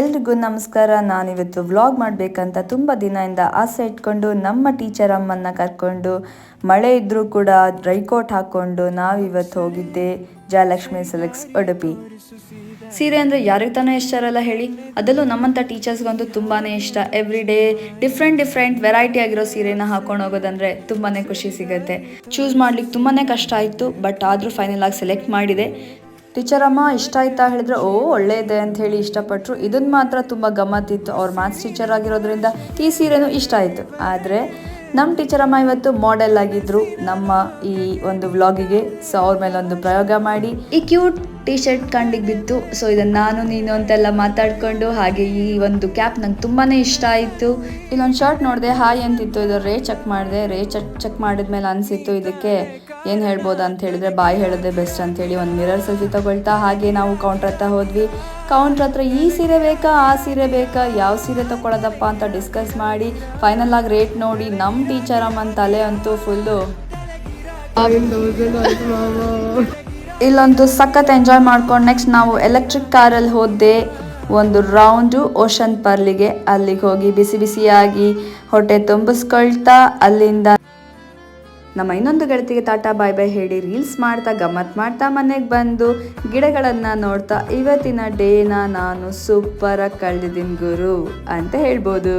ಎಲ್ರಿಗೂ ನಮಸ್ಕಾರ. ನಾನಿವತ್ತು ವ್ಲಾಗ್ ಮಾಡಬೇಕಂತ ತುಂಬ ದಿನದಿಂದ ಆಸೆ ಇಟ್ಕೊಂಡು ನಮ್ಮ ಟೀಚರ್ ಅಮ್ಮನ್ನ ಕರ್ಕೊಂಡು ಮಳೆ ಇದ್ದರೂ ಕೂಡ ರೈಕೋಟ್ ಹಾಕ್ಕೊಂಡು ನಾವಿವತ್ತು ಹೋಗಿದ್ದೆ ಜಯಲಕ್ಷ್ಮಿ ಸಿಲ್ಕ್ಸ್ ಉಡುಪಿ. ಸೀರೆ ಅಂದರೆ ಯಾರಿಗೆ ತಾನೇ ಇಷ್ಟ ಇರಲ್ಲ ಹೇಳಿ, ಅದರಲ್ಲೂ ನಮ್ಮಂಥ ಟೀಚರ್ಸ್ಗಂತೂ ತುಂಬಾ ಇಷ್ಟ. ಎವ್ರಿ ಡೇ ಡಿಫ್ರೆಂಟ್ ವೆರೈಟಿ ಆಗಿರೋ ಸೀರೆನ ಹಾಕೊಂಡು ಹೋಗೋದಂದರೆ ತುಂಬಾ ಖುಷಿ ಸಿಗುತ್ತೆ. ಚೂಸ್ ಮಾಡ್ಲಿಕ್ಕೆ ತುಂಬಾ ಕಷ್ಟ ಆಯಿತು, ಬಟ್ ಆದರೂ ಫೈನಲ್ ಆಗಿ ಸೆಲೆಕ್ಟ್ ಮಾಡಿದೆ. ಟೀಚರ್ ಅಮ್ಮ ಇಷ್ಟ ಆಯ್ತಾ ಹೇಳಿದ್ರೆ ಒಳ್ಳೆ ಇದೆ ಅಂತ ಹೇಳಿ ಇಷ್ಟಪಟ್ಟರು. ಇದನ್ನು ಮಾತ್ರ ತುಂಬ ಗಮ್ಮತ್ತಿತ್ತು. ಅವ್ರು ಮ್ಯಾಥ್ಸ್ ಟೀಚರ್ ಆಗಿರೋದ್ರಿಂದ ಈ ಸೀರೆನೂ ಇಷ್ಟ ಆಯಿತು. ಆದರೆ ನಮ್ಮ ಟೀಚರ್ ಅಮ್ಮ ಇವತ್ತು ಮಾಡೆಲ್ ಆಗಿದ್ದರು ನಮ್ಮ ಈ ಒಂದು ವ್ಲಾಗಿಗೆ. ಸೊ ಅವ್ರ ಮೇಲೆ ಒಂದು ಪ್ರಯೋಗ ಮಾಡಿ ಈ ಕ್ಯೂಟ್ ಟೀ ಶರ್ಟ್ ಕಂಡಿಗೆ ಬಿತ್ತು. ಸೊ ಇದನ್ನು ನಾನು ನೀನು ಅಂತೆಲ್ಲ ಮಾತಾಡಿಕೊಂಡು, ಹಾಗೆ ಈ ಒಂದು ಕ್ಯಾಪ್ ನಂಗೆ ತುಂಬಾ ಇಷ್ಟ ಆಯಿತು. ಇಲ್ಲೊಂದು ಶರ್ಟ್ ನೋಡಿದೆ, ಹಾಯ್ ಅಂತಿತ್ತು. ಇದು ರೇ ಚೆಕ್ ಮಾಡಿದೆ. ರೇ ಚೆಕ್ ಮಾಡಿದ್ಮೇಲೆ ಅನಿಸಿತ್ತು ಇದಕ್ಕೆ ಏನು ಹೇಳ್ಬೋದು ಅಂತ ಹೇಳಿದ್ರೆ ಬಾಯ್ ಹೇಳೋದೇ ಬೆಸ್ಟ್ ಅಂಥೇಳಿ ಒಂದು ಮಿರರ್ ಸೆಲ್ಫಿ ತಗೊಳ್ತಾ ಹಾಗೆ ನಾವು ಕೌಂಟ್ರ್ ಹತ್ರ ಹೋದ್ವಿ. ಕೌಂಟ್ರ್ ಹತ್ರ ಈ ಸೀರೆ ಬೇಕಾ ಆ ಸೀರೆ ಬೇಕಾ ಯಾವ ಸೀರೆ ತಗೊಳ್ಳೋದಪ್ಪ ಅಂತ ಡಿಸ್ಕಸ್ ಮಾಡಿ ಫೈನಲ್ ಆಗಿ ರೇಟ್ ನೋಡಿ ನಮ್ಮ ಟೀಚರ್ ಅಮ್ಮನ ತಲೆ ಅಂತೂ ಫುಲ್ಲು ಇಲ್ಲೊಂದು ಸಖತ್ ಎಂಜಾಯ್ ಮಾಡ್ಕೊಂಡು ನೆಕ್ಸ್ಟ್ ನಾವು ಎಲೆಕ್ಟ್ರಿಕ್ ಕಾರಲ್ಲಿ ಹೋದೆ ಒಂದು ರೌಂಡು ಓಷನ್ ಪರ್ಲಿಗೆ. ಅಲ್ಲಿಗೆ ಹೋಗಿ ಬಿಸಿ ಬಿಸಿಯಾಗಿ ಹೊಟ್ಟೆ ತುಂಬಿಸ್ಕೊಳ್ತಾ ಅಲ್ಲಿಂದ ನಮ್ಮ ಇನ್ನೊಂದು ಗೆಳತಿಗೆ ಟಾಟಾ ಬಾಯ್ ಬಾಯ್ ಹೇಳಿ ರೀಲ್ಸ್ ಮಾಡ್ತಾ ಗಮ್ಮತ್ ಮಾಡ್ತಾ ಮನೆಗೆ ಬಂದು ಗಿಡಗಳನ್ನು ನೋಡ್ತಾ ಇವತ್ತಿನ ಡೇನ ನಾನು ಸೂಪರಾಗಿ ಕಳೆದಿದ್ದೀನಿ ಗುರು ಅಂತ ಹೇಳ್ಬೋದು.